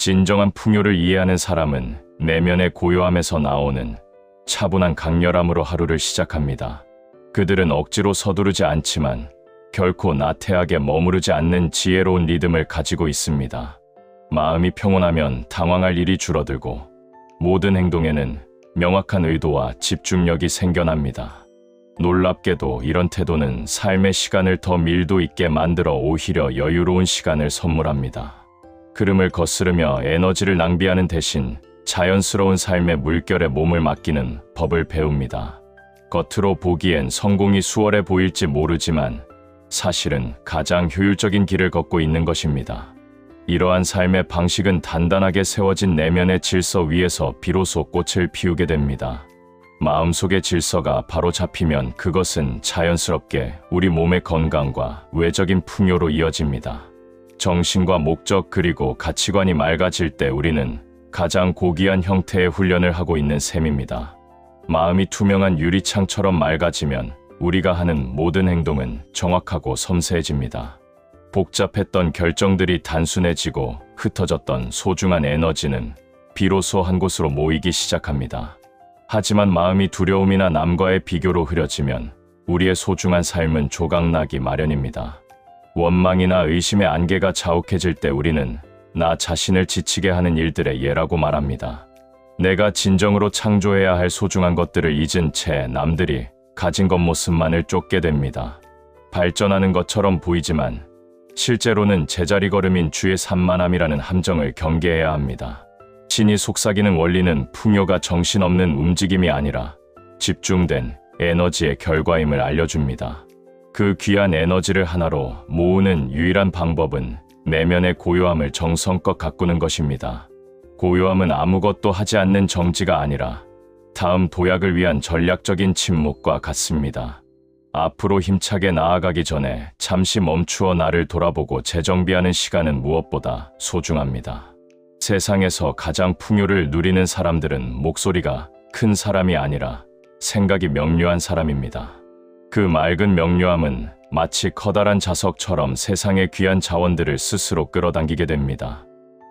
진정한 풍요를 이해하는 사람은 내면의 고요함에서 나오는 차분한 강렬함으로 하루를 시작합니다. 그들은 억지로 서두르지 않지만 결코 나태하게 머무르지 않는 지혜로운 리듬을 가지고 있습니다. 마음이 평온하면 당황할 일이 줄어들고 모든 행동에는 명확한 의도와 집중력이 생겨납니다. 놀랍게도 이런 태도는 삶의 시간을 더 밀도 있게 만들어 오히려 여유로운 시간을 선물합니다. 흐름을 거스르며 에너지를 낭비하는 대신 자연스러운 삶의 물결에 몸을 맡기는 법을 배웁니다. 겉으로 보기엔 성공이 수월해 보일지 모르지만 사실은 가장 효율적인 길을 걷고 있는 것입니다. 이러한 삶의 방식은 단단하게 세워진 내면의 질서 위에서 비로소 꽃을 피우게 됩니다. 마음속의 질서가 바로 잡히면 그것은 자연스럽게 우리 몸의 건강과 외적인 풍요로 이어집니다. 정신과 목적 그리고 가치관이 맑아질 때 우리는 가장 고귀한 형태의 훈련을 하고 있는 셈입니다. 마음이 투명한 유리창처럼 맑아지면 우리가 하는 모든 행동은 정확하고 섬세해집니다. 복잡했던 결정들이 단순해지고 흩어졌던 소중한 에너지는 비로소 한 곳으로 모이기 시작합니다. 하지만 마음이 두려움이나 남과의 비교로 흐려지면 우리의 소중한 삶은 조각나기 마련입니다. 원망이나 의심의 안개가 자욱해질 때 우리는 나 자신을 지치게 하는 일들의 예라고 말합니다. 내가 진정으로 창조해야 할 소중한 것들을 잊은 채 남들이 가진 겉모습만을 쫓게 됩니다. 발전하는 것처럼 보이지만 실제로는 제자리 걸음인 주의 산만함이라는 함정을 경계해야 합니다. 신이 속삭이는 원리는 풍요가 정신없는 움직임이 아니라 집중된 에너지의 결과임을 알려줍니다. 그 귀한 에너지를 하나로 모으는 유일한 방법은 내면의 고요함을 정성껏 가꾸는 것입니다. 고요함은 아무것도 하지 않는 정지가 아니라 다음 도약을 위한 전략적인 침묵과 같습니다. 앞으로 힘차게 나아가기 전에 잠시 멈추어 나를 돌아보고 재정비하는 시간은 무엇보다 소중합니다. 세상에서 가장 풍요를 누리는 사람들은 목소리가 큰 사람이 아니라 생각이 명료한 사람입니다. 그 맑은 명료함은 마치 커다란 자석처럼 세상의 귀한 자원들을 스스로 끌어당기게 됩니다.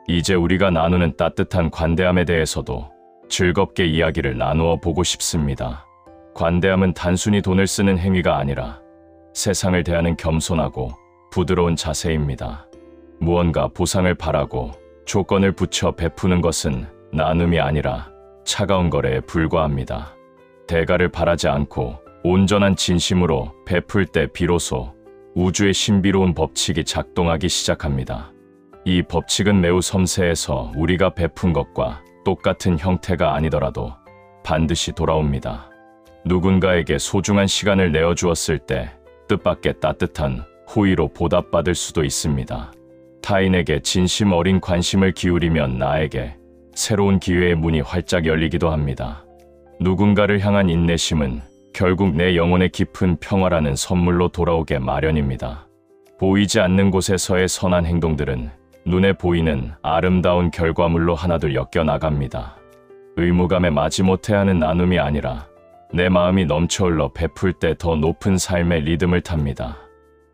이제 우리가 나누는 따뜻한 관대함에 대해서도 즐겁게 이야기를 나누어 보고 싶습니다. 관대함은 단순히 돈을 쓰는 행위가 아니라 세상을 대하는 겸손하고 부드러운 자세입니다. 무언가 보상을 바라고 조건을 붙여 베푸는 것은 나눔이 아니라 차가운 거래에 불과합니다. 대가를 바라지 않고 온전한 진심으로 베풀 때 비로소 우주의 신비로운 법칙이 작동하기 시작합니다. 이 법칙은 매우 섬세해서 우리가 베푼 것과 똑같은 형태가 아니더라도 반드시 돌아옵니다. 누군가에게 소중한 시간을 내어주었을 때 뜻밖의 따뜻한 호의로 보답받을 수도 있습니다. 타인에게 진심 어린 관심을 기울이면 나에게 새로운 기회의 문이 활짝 열리기도 합니다. 누군가를 향한 인내심은 결국 내 영혼의 깊은 평화라는 선물로 돌아오게 마련입니다. 보이지 않는 곳에서의 선한 행동들은 눈에 보이는 아름다운 결과물로 하나둘 엮여나갑니다. 의무감에 마지못해 하는 나눔이 아니라 내 마음이 넘쳐흘러 베풀 때 더 높은 삶의 리듬을 탑니다.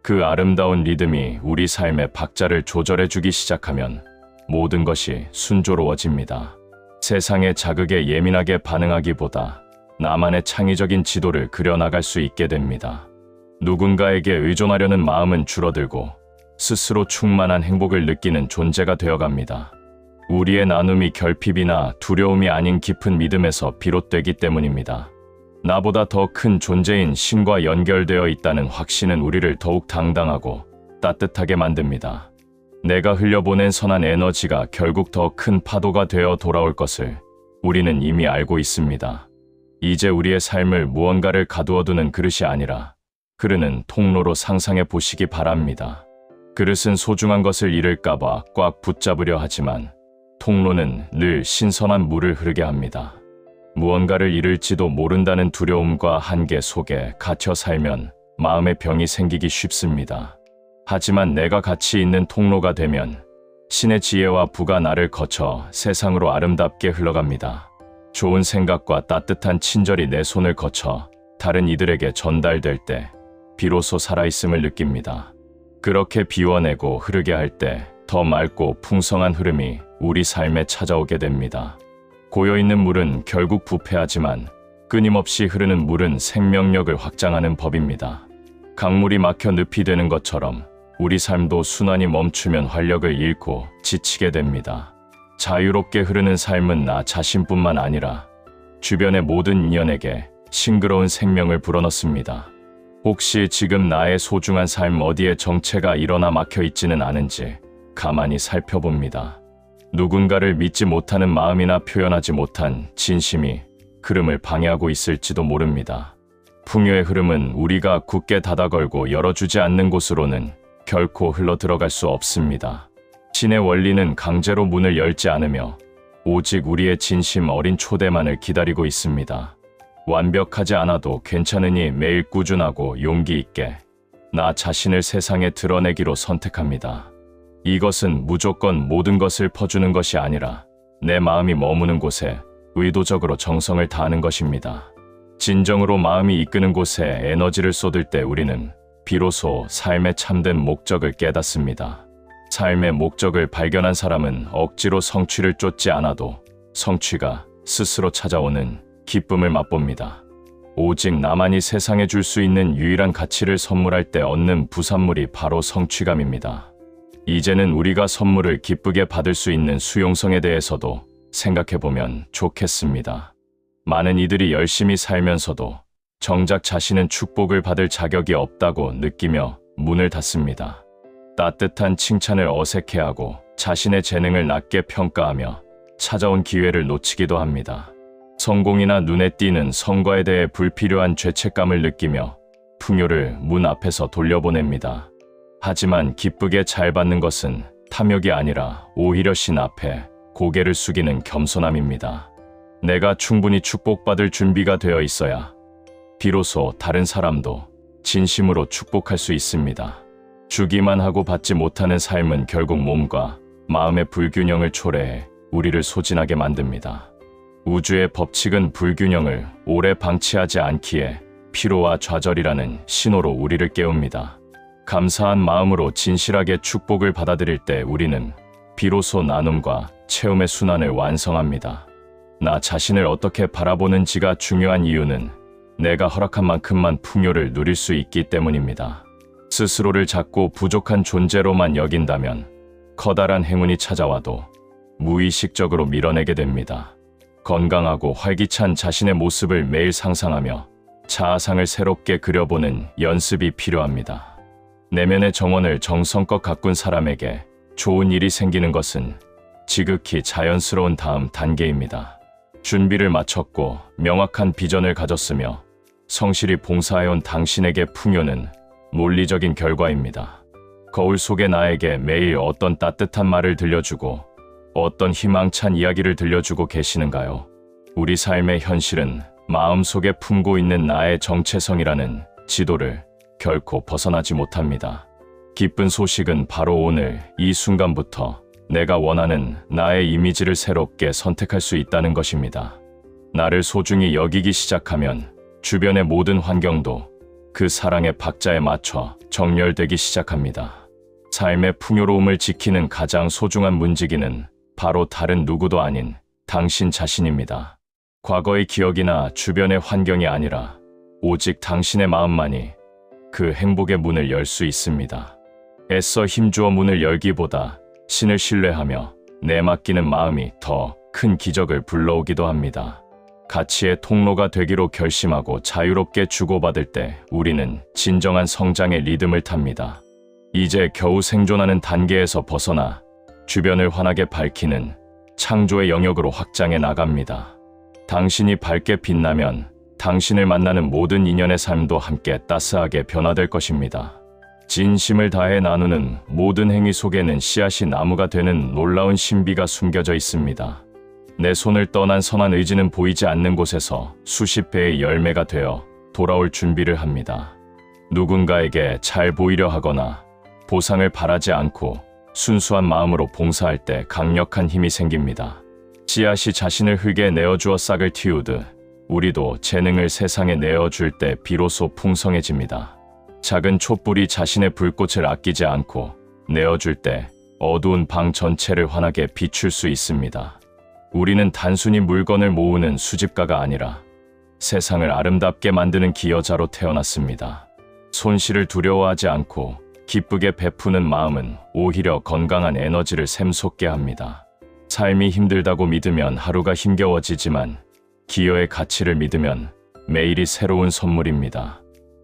그 아름다운 리듬이 우리 삶의 박자를 조절해주기 시작하면 모든 것이 순조로워집니다. 세상의 자극에 예민하게 반응하기보다 나만의 창의적인 지도를 그려나갈 수 있게 됩니다. 누군가에게 의존하려는 마음은 줄어들고 스스로 충만한 행복을 느끼는 존재가 되어갑니다. 우리의 나눔이 결핍이나 두려움이 아닌 깊은 믿음에서 비롯되기 때문입니다. 나보다 더 큰 존재인 신과 연결되어 있다는 확신은 우리를 더욱 당당하고 따뜻하게 만듭니다. 내가 흘려보낸 선한 에너지가 결국 더 큰 파도가 되어 돌아올 것을 우리는 이미 알고 있습니다. 이제 우리의 삶을 무언가를 가두어두는 그릇이 아니라 흐르는 통로로 상상해 보시기 바랍니다. 그릇은 소중한 것을 잃을까봐 꽉 붙잡으려 하지만 통로는 늘 신선한 물을 흐르게 합니다. 무언가를 잃을지도 모른다는 두려움과 한계 속에 갇혀 살면 마음의 병이 생기기 쉽습니다. 하지만 내가 가치 있는 통로가 되면 신의 지혜와 부가 나를 거쳐 세상으로 아름답게 흘러갑니다. 좋은 생각과 따뜻한 친절이 내 손을 거쳐 다른 이들에게 전달될 때 비로소 살아있음을 느낍니다. 그렇게 비워내고 흐르게 할 때 더 맑고 풍성한 흐름이 우리 삶에 찾아오게 됩니다. 고여있는 물은 결국 부패하지만 끊임없이 흐르는 물은 생명력을 확장하는 법입니다. 강물이 막혀 늪이 되는 것처럼 우리 삶도 순환이 멈추면 활력을 잃고 지치게 됩니다. 자유롭게 흐르는 삶은 나 자신뿐만 아니라 주변의 모든 인연에게 싱그러운 생명을 불어넣습니다. 혹시 지금 나의 소중한 삶 어디에 정체가 일어나 막혀 있지는 않은지 가만히 살펴봅니다. 누군가를 믿지 못하는 마음이나 표현하지 못한 진심이 흐름을 방해하고 있을지도 모릅니다. 풍요의 흐름은 우리가 굳게 닫아걸고 열어주지 않는 곳으로는 결코 흘러 들어갈 수 없습니다. 신의 원리는 강제로 문을 열지 않으며 오직 우리의 진심 어린 초대만을 기다리고 있습니다. 완벽하지 않아도 괜찮으니 매일 꾸준하고 용기 있게 나 자신을 세상에 드러내기로 선택합니다. 이것은 무조건 모든 것을 퍼주는 것이 아니라 내 마음이 머무는 곳에 의도적으로 정성을 다하는 것입니다. 진정으로 마음이 이끄는 곳에 에너지를 쏟을 때 우리는 비로소 삶의 참된 목적을 깨닫습니다. 삶의 목적을 발견한 사람은 억지로 성취를 쫓지 않아도 성취가 스스로 찾아오는 기쁨을 맛봅니다. 오직 나만이 세상에 줄 수 있는 유일한 가치를 선물할 때 얻는 부산물이 바로 성취감입니다. 이제는 우리가 선물을 기쁘게 받을 수 있는 수용성에 대해서도 생각해보면 좋겠습니다. 많은 이들이 열심히 살면서도 정작 자신은 축복을 받을 자격이 없다고 느끼며 문을 닫습니다. 따뜻한 칭찬을 어색해하고 자신의 재능을 낮게 평가하며 찾아온 기회를 놓치기도 합니다. 성공이나 눈에 띄는 성과에 대해 불필요한 죄책감을 느끼며 풍요를 문 앞에서 돌려보냅니다. 하지만 기쁘게 잘 받는 것은 탐욕이 아니라 오히려 신 앞에 고개를 숙이는 겸손함입니다. 내가 충분히 축복받을 준비가 되어 있어야 비로소 다른 사람도 진심으로 축복할 수 있습니다. 주기만 하고 받지 못하는 삶은 결국 몸과 마음의 불균형을 초래해 우리를 소진하게 만듭니다. 우주의 법칙은 불균형을 오래 방치하지 않기에 피로와 좌절이라는 신호로 우리를 깨웁니다. 감사한 마음으로 진실하게 축복을 받아들일 때 우리는 비로소 나눔과 체험의 순환을 완성합니다. 나 자신을 어떻게 바라보는지가 중요한 이유는 내가 허락한 만큼만 풍요를 누릴 수 있기 때문입니다. 스스로를 작고 부족한 존재로만 여긴다면 커다란 행운이 찾아와도 무의식적으로 밀어내게 됩니다. 건강하고 활기찬 자신의 모습을 매일 상상하며 자아상을 새롭게 그려보는 연습이 필요합니다. 내면의 정원을 정성껏 가꾼 사람에게 좋은 일이 생기는 것은 지극히 자연스러운 다음 단계입니다. 준비를 마쳤고 명확한 비전을 가졌으며 성실히 봉사해온 당신에게 풍요는 논리적인 결과입니다. 거울 속의 나에게 매일 어떤 따뜻한 말을 들려주고 어떤 희망찬 이야기를 들려주고 계시는가요? 우리 삶의 현실은 마음속에 품고 있는 나의 정체성이라는 지도를 결코 벗어나지 못합니다. 기쁜 소식은 바로 오늘 이 순간부터 내가 원하는 나의 이미지를 새롭게 선택할 수 있다는 것입니다. 나를 소중히 여기기 시작하면 주변의 모든 환경도 그 사랑의 박자에 맞춰 정렬되기 시작합니다. 삶의 풍요로움을 지키는 가장 소중한 문지기는 바로 다른 누구도 아닌 당신 자신입니다. 과거의 기억이나 주변의 환경이 아니라 오직 당신의 마음만이 그 행복의 문을 열 수 있습니다. 애써 힘주어 문을 열기보다 신을 신뢰하며 내맡기는 마음이 더 큰 기적을 불러오기도 합니다. 가치의 통로가 되기로 결심하고 자유롭게 주고받을 때 우리는 진정한 성장의 리듬을 탑니다. 이제 겨우 생존하는 단계에서 벗어나 주변을 환하게 밝히는 창조의 영역으로 확장해 나갑니다. 당신이 밝게 빛나면 당신을 만나는 모든 인연의 삶도 함께 따스하게 변화될 것입니다. 진심을 다해 나누는 모든 행위 속에는 씨앗이 나무가 되는 놀라운 신비가 숨겨져 있습니다. 내 손을 떠난 선한 의지는 보이지 않는 곳에서 수십 배의 열매가 되어 돌아올 준비를 합니다. 누군가에게 잘 보이려 하거나 보상을 바라지 않고 순수한 마음으로 봉사할 때 강력한 힘이 생깁니다. 씨앗이 자신을 흙에 내어주어 싹을 틔우듯 우리도 재능을 세상에 내어줄 때 비로소 풍성해집니다. 작은 촛불이 자신의 불꽃을 아끼지 않고 내어줄 때 어두운 방 전체를 환하게 비출 수 있습니다. 우리는 단순히 물건을 모으는 수집가가 아니라 세상을 아름답게 만드는 기여자로 태어났습니다. 손실을 두려워하지 않고 기쁘게 베푸는 마음은 오히려 건강한 에너지를 샘솟게 합니다. 삶이 힘들다고 믿으면 하루가 힘겨워지지만 기여의 가치를 믿으면 매일이 새로운 선물입니다.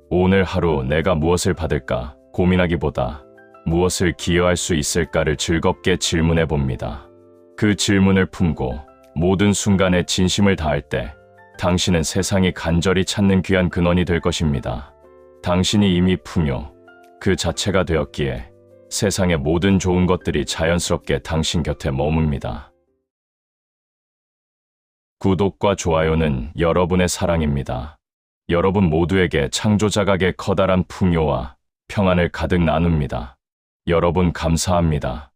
오늘 하루 내가 무엇을 받을까 고민하기보다 무엇을 기여할 수 있을까를 즐겁게 질문해 봅니다. 그 질문을 품고 모든 순간에 진심을 다할 때 당신은 세상이 간절히 찾는 귀한 근원이 될 것입니다. 당신이 이미 풍요 그 자체가 되었기에 세상의 모든 좋은 것들이 자연스럽게 당신 곁에 머뭅니다. 구독과 좋아요는 여러분의 사랑입니다. 여러분 모두에게 창조자각의 커다란 풍요와 평안을 가득 나눕니다. 여러분 감사합니다.